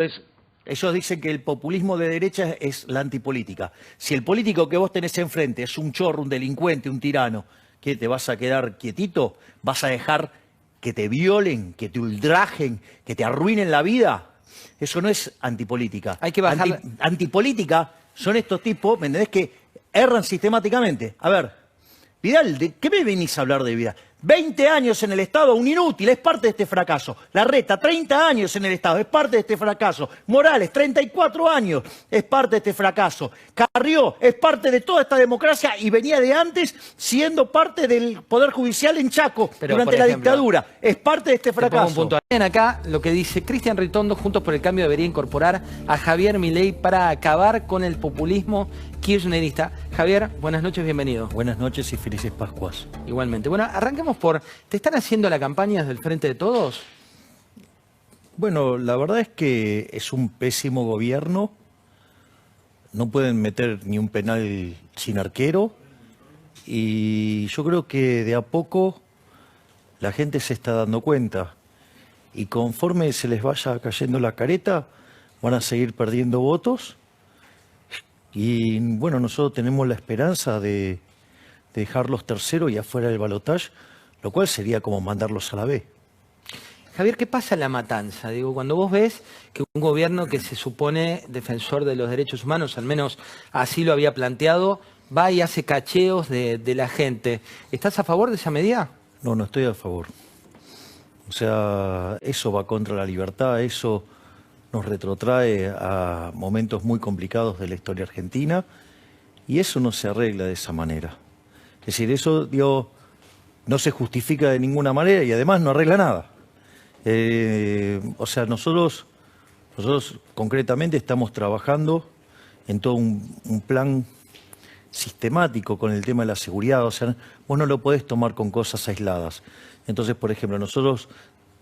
Entonces, ellos dicen que el populismo de derecha es la antipolítica. Si el político que vos tenés enfrente es un chorro, un delincuente, un tirano, ¿qué te vas a quedar quietito? ¿Vas a dejar que te violen, que te ultrajen, que te arruinen la vida? Eso no es antipolítica. Hay que bajar... Antipolítica son estos tipos, ¿me entendés? Que erran sistemáticamente. A ver, Vidal, ¿de qué me venís a hablar de Vidal? 20 años en el Estado, un inútil, es parte de este fracaso. Larreta, 30 años en el Estado, es parte de este fracaso. Morales, 34 años, es parte de este fracaso. Carrió, es parte de toda esta democracia y venía de antes siendo parte del Poder Judicial en Chaco durante la dictadura. Es parte de este fracaso. Ven acá lo que dice Cristian Ritondo, Juntos por el Cambio debería incorporar a Javier Milei para acabar con el populismo kirchnerista. Javier, buenas noches, bienvenido. Buenas noches y felices Pascuas. Igualmente. Bueno, arranquemos por... ¿Te están haciendo la campaña desde el Frente de Todos? Bueno, la verdad es que es un pésimo gobierno. No pueden meter ni un penal sin arquero. Y yo creo que de a poco la gente se está dando cuenta. Y conforme se les vaya cayendo la careta, van a seguir perdiendo votos. Y bueno, nosotros tenemos la esperanza de dejarlos terceros y afuera del balotaje, lo cual sería como mandarlos a la B. Javier, ¿qué pasa en La Matanza? Digo, cuando vos ves que un gobierno que se supone defensor de los derechos humanos, al menos así lo había planteado, va y hace cacheos de la gente. ¿Estás a favor de esa medida? No, no estoy a favor. O sea, eso va contra la libertad, eso nos retrotrae a momentos muy complicados de la historia argentina y eso no se arregla de esa manera. Es decir, eso no se justifica de ninguna manera y además no arregla nada. O sea, nosotros concretamente estamos trabajando en todo un plan sistemático con el tema de la seguridad. O sea, vos no lo podés tomar con cosas aisladas. Entonces, por ejemplo, nosotros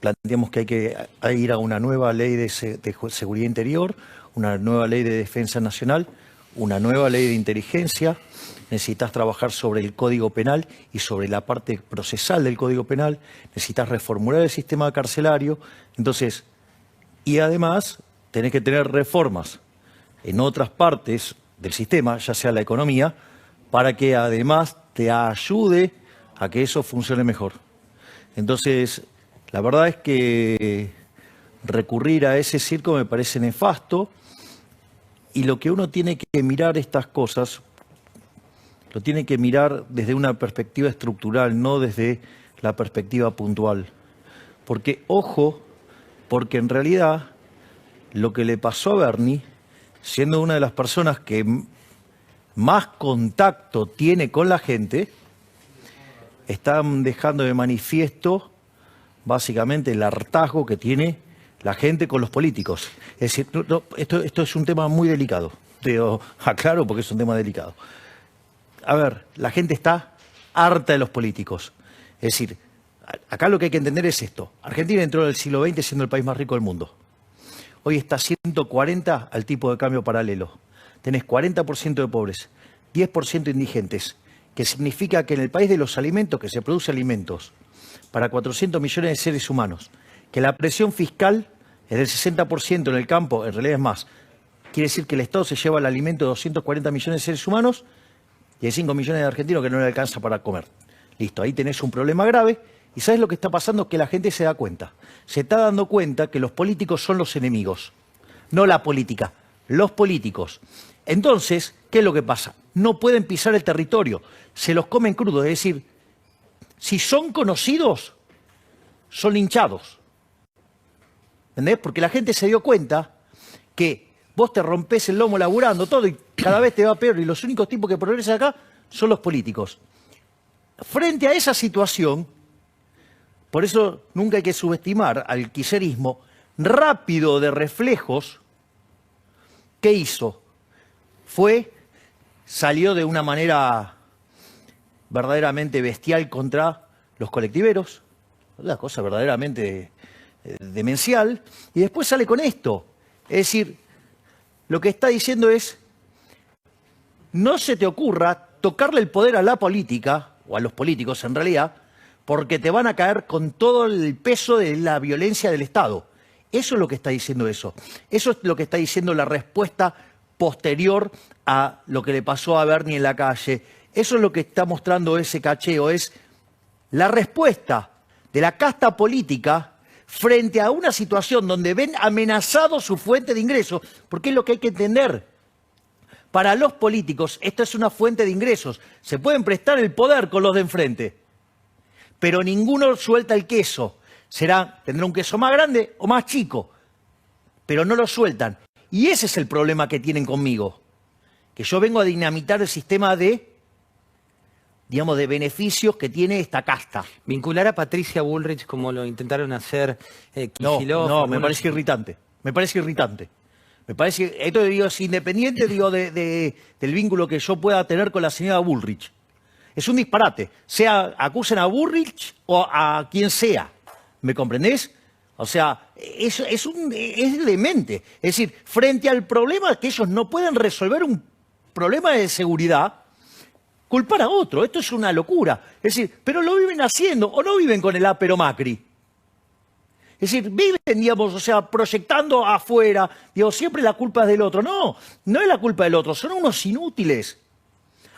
planteamos que hay que ir a una nueva ley de seguridad interior, una nueva ley de defensa nacional, una nueva ley de inteligencia. Necesitas trabajar sobre el Código Penal y sobre la parte procesal del Código Penal. Necesitas reformular el sistema carcelario. Entonces, y además tenés que tener reformas en otras partes del sistema, ya sea la economía, para que además te ayude a que eso funcione mejor. Entonces, la verdad es que recurrir a ese circo me parece nefasto y lo que uno tiene que mirar estas cosas, lo tiene que mirar desde una perspectiva estructural, no desde la perspectiva puntual. Porque, ojo, porque en realidad lo que le pasó a Bernie, siendo una de las personas que más contacto tiene con la gente, están dejando de manifiesto básicamente el hartazgo que tiene la gente con los políticos. Es decir, esto es un tema muy delicado. Te aclaro porque es un tema delicado. A ver, la gente está harta de los políticos. Es decir, acá lo que hay que entender es esto. Argentina entró en el siglo XX siendo el país más rico del mundo. Hoy está 140 al tipo de cambio paralelo. Tenés 40% de pobres, 10% indigentes, que significa que en el país de los alimentos, que se produce alimentos para 400 millones de seres humanos, que la presión fiscal es del 60% en el campo, en realidad es más. Quiere decir que el Estado se lleva el alimento de 240 millones de seres humanos y hay 5 millones de argentinos que no le alcanza para comer. Listo, ahí tenés un problema grave. ¿Y sabes lo que está pasando? Que la gente se da cuenta. Se está dando cuenta que los políticos son los enemigos. No la política, los políticos. Entonces, ¿qué es lo que pasa? No pueden pisar el territorio. Se los comen crudos. Es decir, si son conocidos, son linchados. ¿Entendés? Porque la gente se dio cuenta que vos te rompés el lomo laburando todo y cada vez te va peor y los únicos tipos que progresan acá son los políticos. Frente a esa situación, por eso nunca hay que subestimar al kirchnerismo rápido de reflejos. ¿Qué hizo? Salió de una manera verdaderamente bestial contra los colectiveros, una cosa verdaderamente demencial, y después sale con esto. Es decir, lo que está diciendo es, no se te ocurra tocarle el poder a la política, o a los políticos en realidad, porque te van a caer con todo el peso de la violencia del Estado. Eso es lo que está diciendo eso. Eso es lo que está diciendo la respuesta posterior a lo que le pasó a Bernie en la calle. Eso es lo que está mostrando ese cacheo, es la respuesta de la casta política frente a una situación donde ven amenazado su fuente de ingresos, porque es lo que hay que entender. Para los políticos, esto es una fuente de ingresos. Se pueden prestar el poder con los de enfrente, pero ninguno suelta el queso. Tendrá un queso más grande o más chico, pero no lo sueltan. Y ese es el problema que tienen conmigo, que yo vengo a dinamitar el sistema de, digamos, de beneficios que tiene esta casta. Vincular a Patricia Bullrich como lo intentaron hacer Kicillof. No, me parece irritante. Me parece irritante. Me parece, esto digo, es independiente digo, del vínculo que yo pueda tener con la señora Bullrich. Es un disparate. Sea acusen a Bullrich o a quien sea. ¿Me comprendés? O sea, es demente. Es decir, frente al problema que ellos no pueden resolver un problema de seguridad, culpar a otro. Esto es una locura. Es decir, pero lo viven haciendo o no viven con el ápero Macri. Es decir, viven, digamos, o sea, proyectando afuera, digo, siempre la culpa es del otro. No, no es la culpa del otro, son unos inútiles.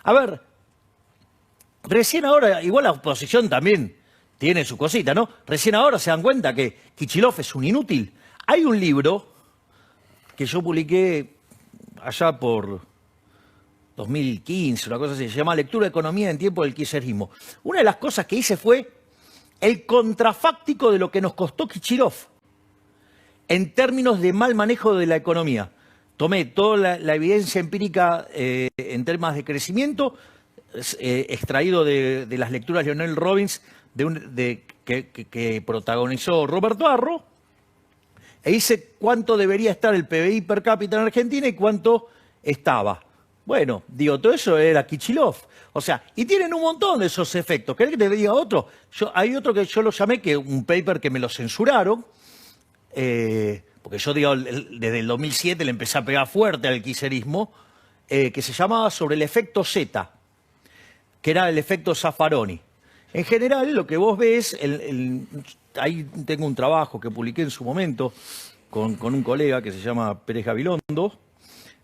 A ver, recién ahora, igual la oposición también tiene su cosita, ¿no? Recién ahora se dan cuenta que Kicillof es un inútil. Hay un libro que yo publiqué allá por 2015, una cosa así, se llama Lectura de Economía en tiempo del kirchnerismo. Una de las cosas que hice fue el contrafáctico de lo que nos costó Kicillof en términos de mal manejo de la economía. Tomé toda la evidencia empírica en temas de crecimiento, extraído de las lecturas de Leonel Robbins que protagonizó Roberto Arro, e hice cuánto debería estar el PBI per cápita en Argentina y cuánto estaba. Bueno, digo, todo eso era Kicillof. O sea, y tienen un montón de esos efectos. ¿Querés que te diga otro? Hay otro que yo lo llamé, que un paper que me lo censuraron, porque yo, digo, desde el 2007 le empecé a pegar fuerte al kirchnerismo, que se llamaba Sobre el efecto Z, que era el efecto Zaffaroni. En general, lo que vos ves, ahí tengo un trabajo que publiqué en su momento con un colega que se llama Pérez Gabilondo,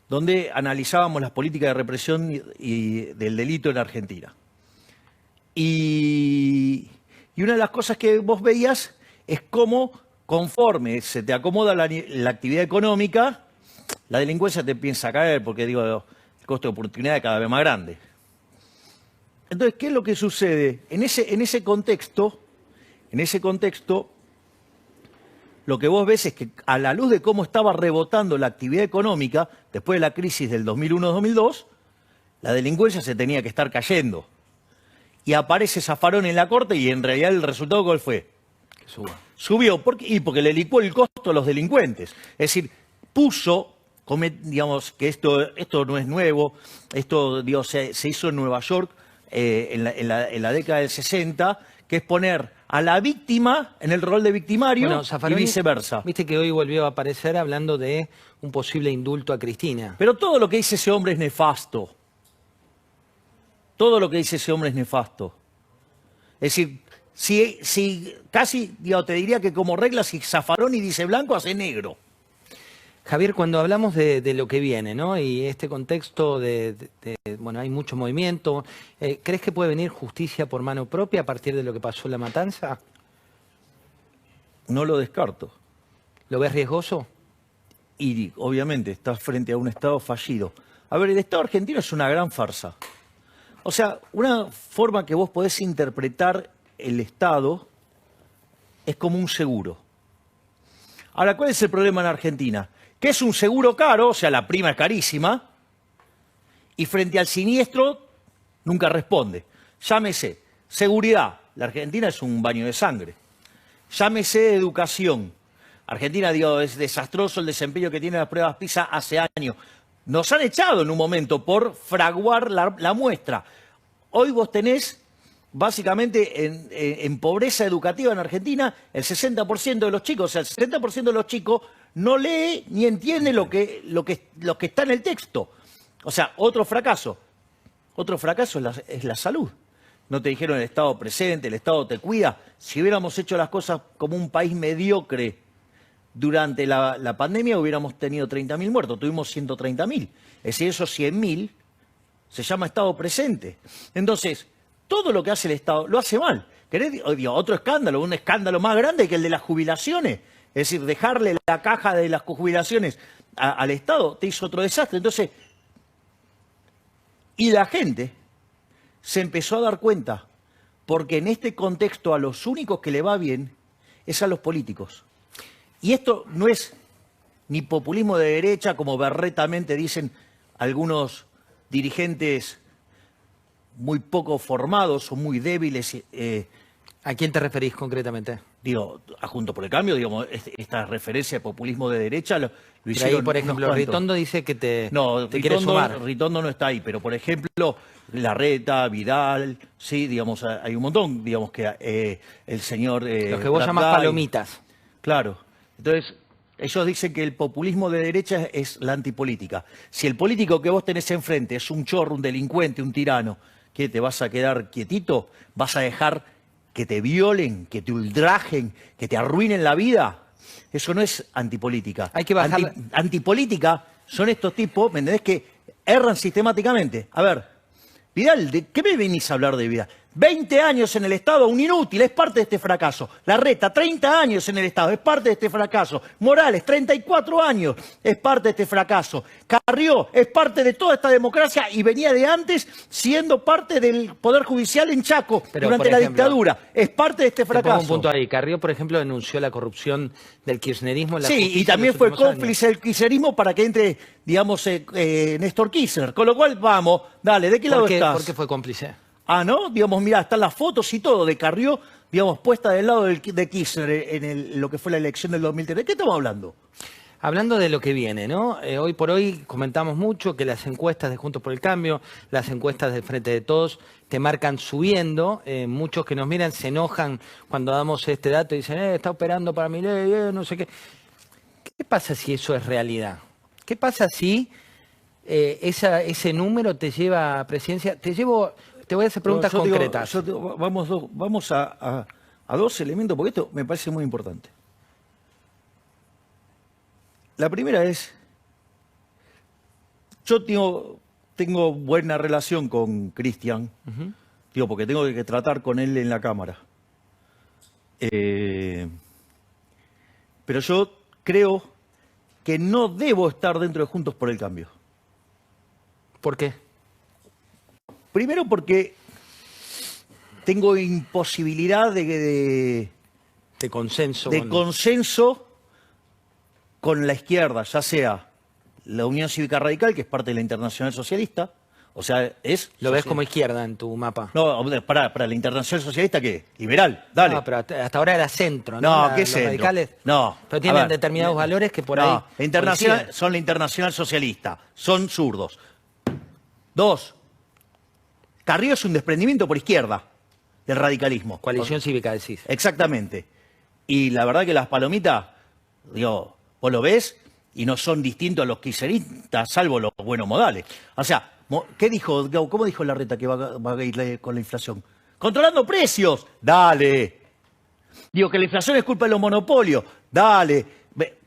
donde analizábamos las políticas de represión y del delito en Argentina. Y una de las cosas que vos veías es cómo, conforme se te acomoda la actividad económica, la delincuencia te empieza a caer, porque digo, el costo de oportunidad es cada vez más grande. Entonces, ¿qué es lo que sucede? En ese contexto, lo que vos ves es que a la luz de cómo estaba rebotando la actividad económica, después de la crisis del 2001-2002, la delincuencia se tenía que estar cayendo. Y aparece Zaffaroni en la corte y en realidad el resultado, ¿cuál fue? Que suba. Subió, porque le licuó el costo a los delincuentes. Es decir, puso, digamos, que esto no es nuevo, esto, digamos, se hizo en Nueva York en la década del 60, que es poner a la víctima en el rol de victimario y viceversa. Viste que hoy volvió a aparecer hablando de un posible indulto a Cristina. Pero todo lo que dice ese hombre es nefasto. Todo lo que dice ese hombre es nefasto. Es decir, si casi, digamos, te diría que como regla, si Zaffaroni dice blanco, hace negro. Javier, cuando hablamos de lo que viene, ¿no? Y este contexto bueno, hay mucho movimiento, ¿crees que puede venir justicia por mano propia a partir de lo que pasó en La Matanza? No lo descarto. ¿Lo ves riesgoso? Y obviamente estás frente a un Estado fallido. A ver, el Estado argentino es una gran farsa. O sea, una forma que vos podés interpretar el Estado es como un seguro. Ahora, ¿cuál es el problema en Argentina? Que es un seguro caro, o sea, la prima es carísima, y frente al siniestro nunca responde. Llámese seguridad, la Argentina es un baño de sangre. Llámese educación. Argentina, digo, es desastroso el desempeño que tiene las pruebas PISA hace años. Nos han echado en un momento por fraguar la muestra. Hoy vos tenés, básicamente, en pobreza educativa en Argentina, el 60% de los chicos, o sea, el 60% de los chicos no lee ni entiende lo que está en el texto. O sea, otro fracaso. Otro fracaso es la salud. No te dijeron el Estado presente, el Estado te cuida. Si hubiéramos hecho las cosas como un país mediocre, durante la pandemia hubiéramos tenido 30.000 muertos, tuvimos 130.000. Es decir, esos 100.000 se llama Estado presente. Entonces, todo lo que hace el Estado lo hace mal. ¿Querés? Otro escándalo, un escándalo más grande que el de las jubilaciones. Es decir, dejarle la caja de las jubilaciones al Estado te hizo otro desastre. Entonces, y la gente se empezó a dar cuenta, porque en este contexto a los únicos que le va bien es a los políticos. Y esto no es ni populismo de derecha, como berretamente dicen algunos dirigentes muy poco formados o muy débiles. ¿A quién te referís concretamente? Digo, a Juntos por el Cambio, digamos, esta referencia de populismo de derecha lo Pero hicieron. ahí, por ejemplo, Ritondo dice que te quiere sumar. Ritondo no está ahí, pero por ejemplo, Larreta, Vidal, sí, digamos, hay un montón, digamos que el señor... Los que vos llamás palomitas. Claro. Entonces, ellos dicen que el populismo de derecha es la antipolítica. Si el político que vos tenés enfrente es un chorro, un delincuente, un tirano, ¿qué te vas a quedar quietito? ¿Vas a dejar que te violen, que te ultrajen, que te arruinen la vida? Eso no es antipolítica. Hay que bajar... Antipolítica son estos tipos, ¿me entendés? Que erran sistemáticamente. A ver, Vidal, ¿de qué me venís a hablar de Vidal? 20 años en el Estado, un inútil, es parte de este fracaso. Larreta, 30 años en el Estado, es parte de este fracaso. Morales, 34 años, es parte de este fracaso. Carrió, es parte de toda esta democracia y venía de antes siendo parte del Poder Judicial en Chaco durante la dictadura. Es parte de este fracaso. Te pongo un punto ahí. Carrió, por ejemplo, denunció la corrupción del kirchnerismo en la justicia. Sí, y también fue cómplice del kirchnerismo para que entre, digamos, Néstor Kirchner. Con lo cual, vamos, dale, ¿de qué lado estás? ¿Por qué fue cómplice? Ah, ¿no? Digamos, mirá, están las fotos y todo de Carrió, digamos, puesta del lado de Kirchner en lo que fue la elección del 2003. ¿De qué estamos hablando? Hablando de lo que viene, ¿no? Hoy por hoy comentamos mucho que las encuestas de Juntos por el Cambio, las encuestas del Frente de Todos, te marcan subiendo. Muchos que nos miran se enojan cuando damos este dato y dicen, está operando para Milei, no sé qué. ¿Qué pasa si eso es realidad? ¿Qué pasa si ese número te lleva a presidencia? Te voy a hacer preguntas concretas. Vamos a dos elementos, porque esto me parece muy importante. La primera es, yo tengo buena relación con Cristian, porque tengo que tratar con él en la Cámara. Pero yo creo que no debo estar dentro de Juntos por el Cambio. ¿Por qué? Primero porque tengo imposibilidad de consenso. Consenso con la izquierda, ya sea la Unión Cívica Radical, que es parte de la Internacional Socialista, o sea, es... ¿Lo ves como izquierda en tu mapa? No, para la Internacional Socialista, ¿qué? Liberal, dale. No, pero hasta ahora era centro, ¿no? No, ¿qué centro? Los radicales, no. pero tienen determinados valores que por ahí... Son la Internacional Socialista, son zurdos. Dos, Carrió es un desprendimiento por izquierda del radicalismo. Coalición cívica, decís. Exactamente. Y la verdad que las palomitas, digo, vos lo ves y no son distintos a los kirchneristas, salvo los buenos modales. O sea, ¿qué dijo? ¿Cómo dijo Larreta que va a ir con la inflación? ¡Controlando precios! ¡Dale! Digo, que la inflación es culpa de los monopolios. ¡Dale!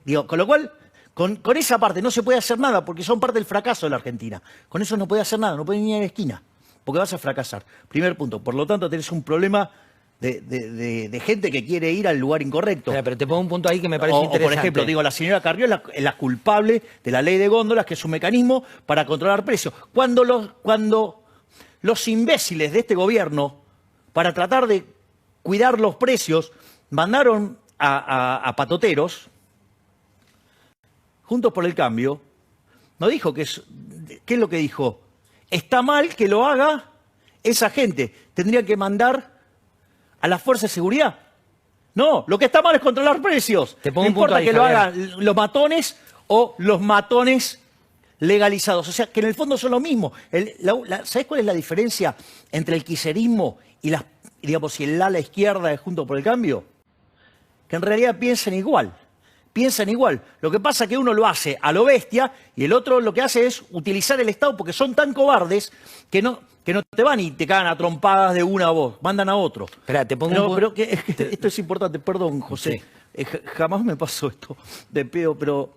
Digo, con lo cual... Con esa parte no se puede hacer nada porque son parte del fracaso de la Argentina. Con eso no puede hacer nada, no puede ni ir a la esquina, porque vas a fracasar. Primer punto. Por lo tanto, tenés un problema de gente que quiere ir al lugar incorrecto. Pero te pongo un punto ahí que me parece interesante. O por ejemplo, digo, la señora Carrió es la culpable de la ley de góndolas, que es un mecanismo para controlar precios. Cuando los imbéciles de este gobierno, para tratar de cuidar los precios, mandaron a patoteros... Juntos por el Cambio, no dijo ¿qué es lo que dijo? Está mal que lo haga esa gente. Tendrían que mandar a las fuerzas de seguridad. No, lo que está mal es controlar precios. No importa que lo hagan los matones o los matones legalizados. O sea, que en el fondo son lo mismo. ¿Sabés cuál es la diferencia entre el kirchnerismo y el ala izquierda de Juntos por el Cambio? Que en realidad piensan igual. Piensan igual. Lo que pasa es que uno lo hace a lo bestia y el otro lo que hace es utilizar el Estado porque son tan cobardes que no te van y te cagan a trompadas de una a vos, mandan a otro. Espera, te pongo pero esto es importante, perdón, José. Sí. Jamás me pasó esto de pedo, pero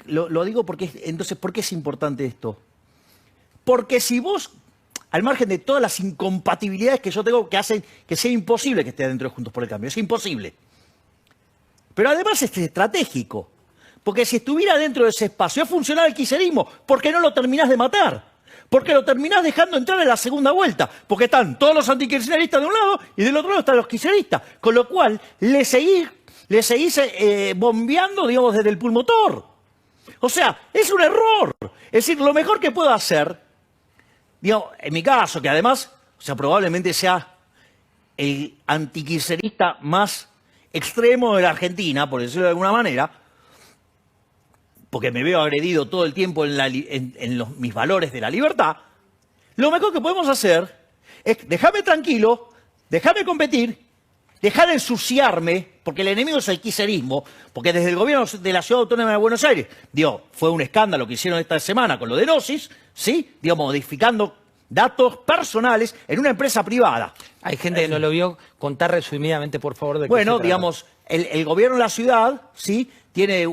lo digo porque, entonces, ¿por qué es importante esto? Porque si vos, al margen de todas las incompatibilidades que yo tengo que hacen que sea imposible que esté dentro de Juntos por el Cambio, es imposible. Pero además es estratégico, porque si estuviera dentro de ese espacio es funcional el kirchnerismo, ¿por qué no lo terminás de matar? Porque lo terminás dejando entrar en la segunda vuelta, porque están todos los antikirchneristas de un lado y del otro lado están los kirchneristas, con lo cual le seguís bombeando, digamos, desde el pulmotor. O sea, es un error. Es decir, lo mejor que puedo hacer, digamos, en mi caso, que además, o sea, probablemente sea el antikirchnerista más extremo de la Argentina, por decirlo de alguna manera, porque me veo agredido todo el tiempo en mis valores de la libertad, lo mejor que podemos hacer es dejarme tranquilo, dejarme competir, dejar de ensuciarme, porque el enemigo es el kirchnerismo, porque desde el gobierno de la Ciudad Autónoma de Buenos Aires, digo, fue un escándalo que hicieron esta semana con lo de Gnosis, ¿sí? Digamos, modificando datos personales en una empresa privada. Hay gente que no lo vio. Contar resumidamente, por favor, de qué Bueno, se trata. digamos, el gobierno de la ciudad, ¿sí? Tiene,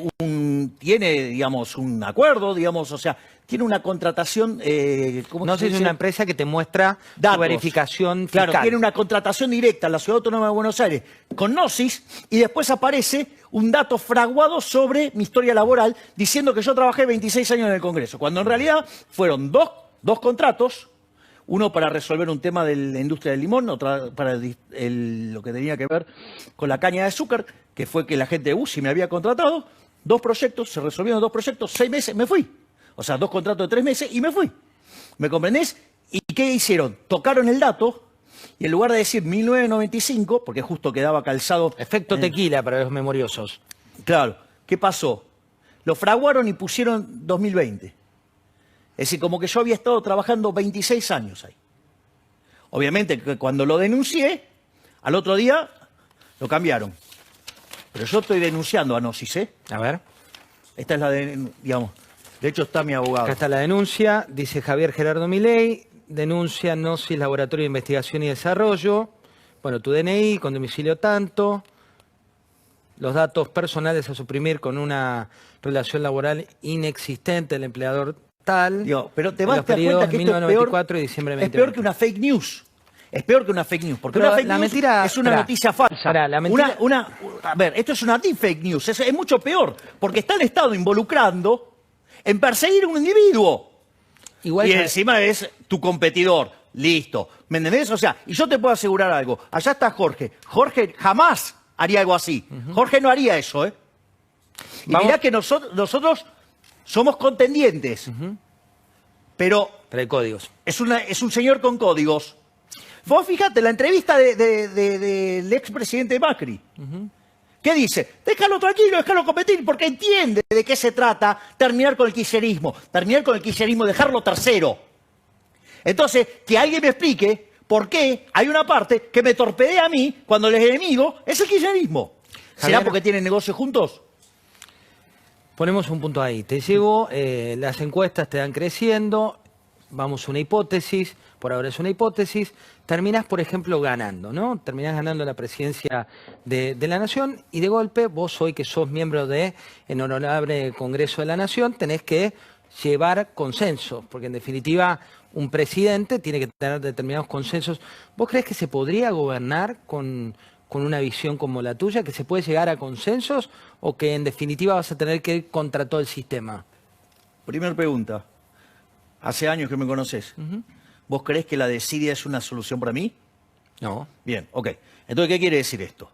digamos, un acuerdo, digamos, o sea, tiene una contratación... ¿cómo No se sé si es dice? una empresa que te muestra Datos. tu verificación fiscal. Claro, tiene una contratación directa en la Ciudad Autónoma de Buenos Aires con Gnosis y después aparece un dato fraguado sobre mi historia laboral diciendo que yo trabajé 26 años en el Congreso, cuando en realidad fueron dos contratos, uno para resolver un tema de la industria del limón, otro para lo que tenía que ver con la caña de azúcar, que fue que la gente de UCI me había contratado, 2 proyectos, se resolvieron 2 proyectos, 6 meses, me fui. O sea, 2 contratos de 3 meses y me fui. ¿Me comprendés? ¿Y qué hicieron? Tocaron el dato y en lugar de decir 1995, porque justo quedaba calzado... Efecto tequila para los memoriosos. Claro, ¿qué pasó? Lo fraguaron y pusieron 2020. Es decir, como que yo había estado trabajando 26 años ahí. Obviamente que cuando lo denuncié, al otro día lo cambiaron. Pero yo estoy denunciando a Gnosis, ¿eh? A ver. Esta es la de, digamos, de hecho está mi abogado. Acá está la denuncia, dice Javier Gerardo Milei, denuncia Gnosis Laboratorio de Investigación y Desarrollo, bueno, tu DNI con domicilio tanto, los datos personales a suprimir con una relación laboral inexistente del empleador tal. Digo, pero te en vas a los dar cuenta periodos que esto es 1994 peor, y diciembre de es peor 2020. que una fake news. Es peor que una fake news, porque Pero una fake la news mentira- es una pará, noticia falsa. pará, la mentira- A ver, esto es una deepfake news, es mucho peor, porque está el Estado involucrando en perseguir a un individuo. Igual Y ya- encima es tu competidor, listo. ¿Me entendés? O sea, y yo te puedo asegurar algo, allá está Jorge. Jorge jamás haría algo así. Jorge no haría eso, ¿eh? Y Vamos- mirá que nosotros somos contendientes, pero Pero hay códigos. es un señor con códigos. Vos fíjate, la entrevista del expresidente Macri. ¿Qué dice? Déjalo tranquilo, déjalo competir, porque entiende de qué se trata terminar con el kirchnerismo. Terminar con el kirchnerismo, dejarlo tercero. Entonces, que alguien me explique por qué hay una parte que me torpedea a mí cuando el enemigo es el kirchnerismo. ¿Será Javier- porque tienen negocios juntos? Ponemos un punto ahí. Te llevo, las encuestas te dan creciendo, vamos a una hipótesis, por ahora es una hipótesis, terminás, por ejemplo, ganando, ¿no? Terminás ganando la presidencia de la Nación y de golpe vos hoy que sos miembro del Honorable Congreso de la Nación tenés que llevar consensos, porque en definitiva un presidente tiene que tener determinados consensos. ¿Vos crees que se podría gobernar con una visión como la tuya, que se puede llegar a consensos o que en definitiva vas a tener que ir contra todo el sistema? Primera pregunta. Hace años que me conoces. ¿Vos creés que la desidia es una solución para mí? No. Bien, ok. Entonces, ¿qué quiere decir esto?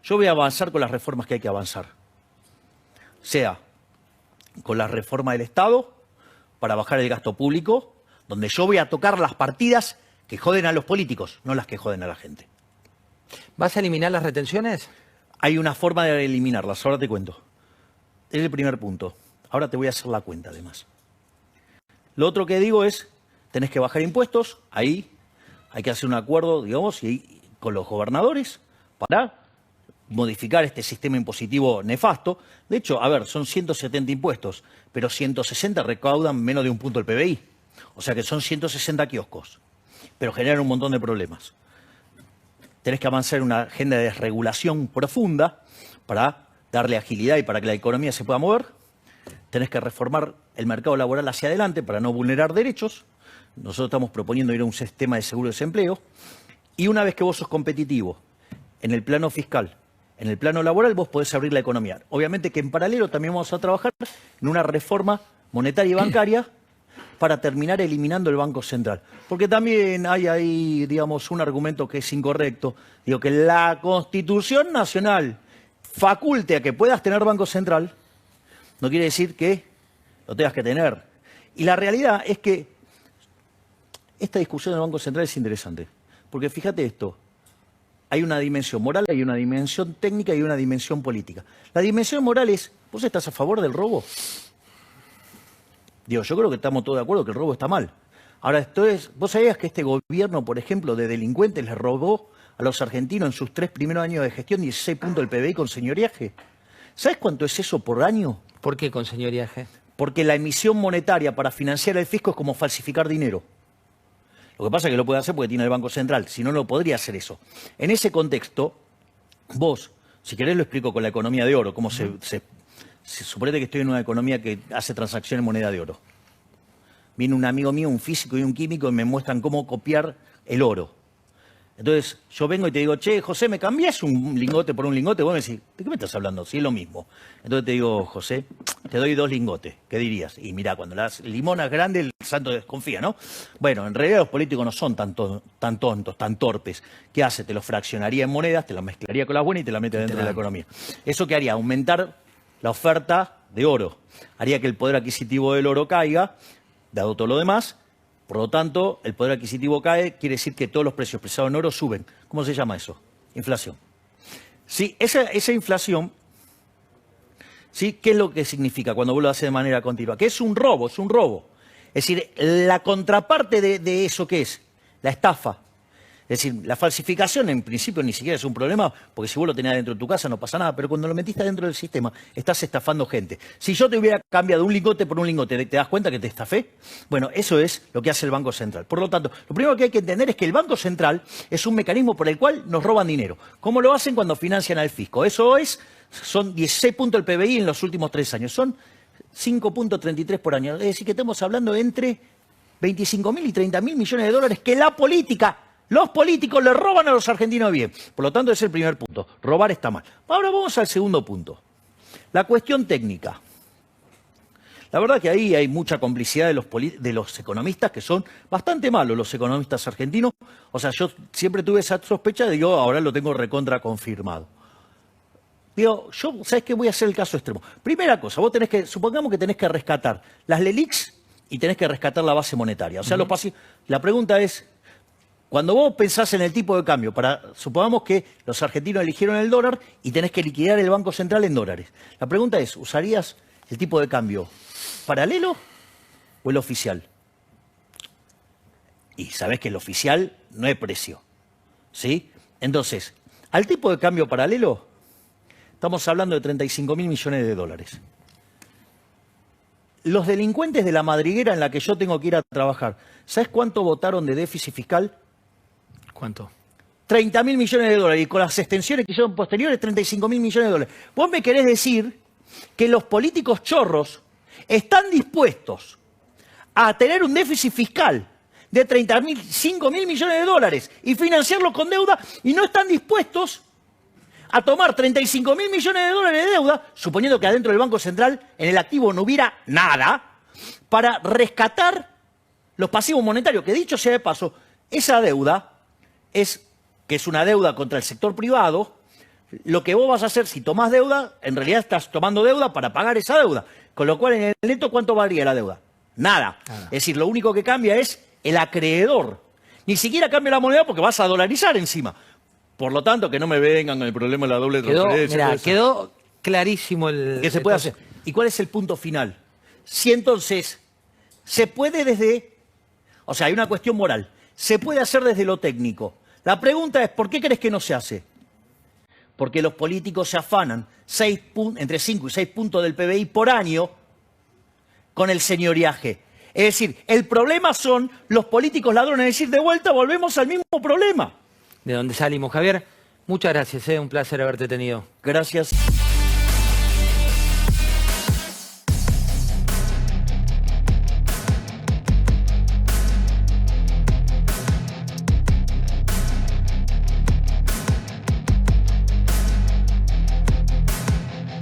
Yo voy a avanzar con las reformas que hay que avanzar. Sea con la reforma del Estado para bajar el gasto público, donde yo voy a tocar las partidas que joden a los políticos, no las que joden a la gente. ¿Vas a eliminar las retenciones? Hay una forma de eliminarlas, ahora te cuento. Es el primer punto. Ahora te voy a hacer la cuenta, además. Lo otro que digo es, tenés que bajar impuestos, ahí hay que hacer un acuerdo, digamos, con los gobernadores para modificar este sistema impositivo nefasto. De hecho, a ver, son 170 impuestos, pero 160 recaudan menos de un punto del PBI. O sea que son 160 kioscos, pero generan un montón de problemas. tenés que avanzar en una agenda de desregulación profunda para darle agilidad y para que la economía se pueda mover. Tenés que reformar el mercado laboral hacia adelante para no vulnerar derechos. Nosotros estamos proponiendo ir a un sistema de seguro de desempleo. Y una vez que vos sos competitivo en el plano fiscal, en el plano laboral, vos podés abrir la economía. Obviamente que en paralelo también vamos a trabajar en una reforma monetaria y bancaria para terminar eliminando el Banco Central. Porque también hay ahí, digamos, un argumento que es incorrecto. Digo, que la Constitución Nacional faculte a que puedas tener Banco Central, no quiere decir que lo tengas que tener. Y la realidad es que esta discusión del Banco Central es interesante. Porque fíjate esto, hay una dimensión moral, hay una dimensión técnica y una dimensión política. La dimensión moral es, ¿vos estás a favor del robo? Digo, yo creo que estamos todos de acuerdo que el robo está mal. Ahora, esto es, ¿vos sabías que este gobierno, por ejemplo, de delincuentes les robó a los argentinos en sus 3 primeros años de gestión 16 puntos del PBI con señoriaje? ¿Sabes cuánto es eso por año? ¿Por qué con señoriaje? Porque la emisión monetaria para financiar el fisco es como falsificar dinero. Lo que pasa es que lo puede hacer porque tiene el Banco Central, si no, no podría hacer eso. En ese contexto, vos, si querés lo explico con la economía de oro, cómo suponete que estoy en una economía que hace transacciones en moneda de oro. Viene un amigo mío, un físico y un químico, y me muestran cómo copiar el oro. Entonces, yo vengo y te digo, che, José, ¿me cambiás un lingote por un lingote? Vos me decís, ¿de qué me estás hablando? Si es lo mismo. Entonces te digo, José, te doy 2 lingotes. ¿Qué dirías? Y mirá, cuando las limonas grandes, el santo desconfía, ¿no? Bueno, en realidad los políticos no son tan tontos, tan torpes. ¿Qué hace? Te los fraccionaría en monedas, te las mezclaría con las buenas y te las mete dentro de la economía. ¿Eso qué haría? Aumentar la oferta de oro. Haría que el poder adquisitivo del oro caiga, dado todo lo demás. Por lo tanto, el poder adquisitivo cae, quiere decir que todos los precios expresados en oro suben. ¿Cómo se llama eso? Inflación. Sí, esa inflación, ¿sí? ¿Qué es lo que significa cuando vos lo haces de manera continua? Que es un robo, es un robo. Es decir, la contraparte de eso, ¿qué es? La estafa. Es decir, la falsificación en principio ni siquiera es un problema, porque si vos lo tenías dentro de tu casa no pasa nada, pero cuando lo metiste dentro del sistema estás estafando gente. Si yo te hubiera cambiado un lingote por un lingote, ¿te das cuenta que te estafé? Bueno, eso es lo que hace el Banco Central. Por lo tanto, lo primero que hay que entender es que el Banco Central es un mecanismo por el cual nos roban dinero. ¿Cómo lo hacen? Cuando financian al fisco. Eso son 16 puntos del PBI en los últimos 3 años. Son 5.33 por año. Es decir, que estamos hablando de entre 25.000 y 30.000 millones de dólares que la política... Los políticos le roban a los argentinos bien. Por lo tanto, ese es el primer punto. Robar está mal. Ahora vamos al segundo punto. La cuestión técnica. La verdad que ahí hay mucha complicidad de los economistas, que son bastante malos los economistas argentinos. O sea, yo siempre tuve esa sospecha de digo, ahora lo tengo recontra confirmado. Digo, ¿sabes qué? Voy a hacer el caso extremo. Primera cosa, vos supongamos que tenés que rescatar las LELIQs y tenés que rescatar la base monetaria. O sea, la pregunta es... Cuando vos pensás en el tipo de cambio, supongamos que los argentinos eligieron el dólar y tenés que liquidar el Banco Central en dólares. La pregunta es, ¿usarías el tipo de cambio paralelo o el oficial? Y sabés que el oficial no es precio, ¿sí? Entonces, al tipo de cambio paralelo, estamos hablando de 35.000 millones de dólares. Los delincuentes de la madriguera en la que yo tengo que ir a trabajar, ¿sabés cuánto votaron de déficit fiscal? ¿Cuánto? 30.000 millones de dólares. Y con las extensiones que son posteriores, 35.000 millones de dólares. Vos me querés decir que los políticos chorros están dispuestos a tener un déficit fiscal de 35.000 millones de dólares y financiarlo con deuda y no están dispuestos a tomar 35.000 millones de dólares de deuda, suponiendo que adentro del Banco Central en el activo no hubiera nada, para rescatar los pasivos monetarios, que dicho sea de paso, esa deuda que es una deuda contra el sector privado. Lo que vos vas a hacer si tomás deuda, en realidad estás tomando deuda para pagar esa deuda. Con lo cual, en el neto, ¿cuánto varía la deuda? Nada. Es decir, lo único que cambia es el acreedor. Ni siquiera cambia la moneda porque vas a dolarizar encima. Por lo tanto, que no me vengan con el problema de la doble transferencia. Quedó clarísimo el... ¿Qué se puede hacer? ¿Y cuál es el punto final? Si entonces se puede desde... O sea, hay una cuestión moral. Se puede hacer desde lo técnico. La pregunta es, ¿por qué crees que no se hace? Porque los políticos se afanan entre 5 y 6 puntos del PBI por año con el señoriaje. Es decir, el problema son los políticos ladrones. Es decir, de vuelta volvemos al mismo problema. de donde salimos. Javier, muchas gracias, un placer haberte tenido. Gracias.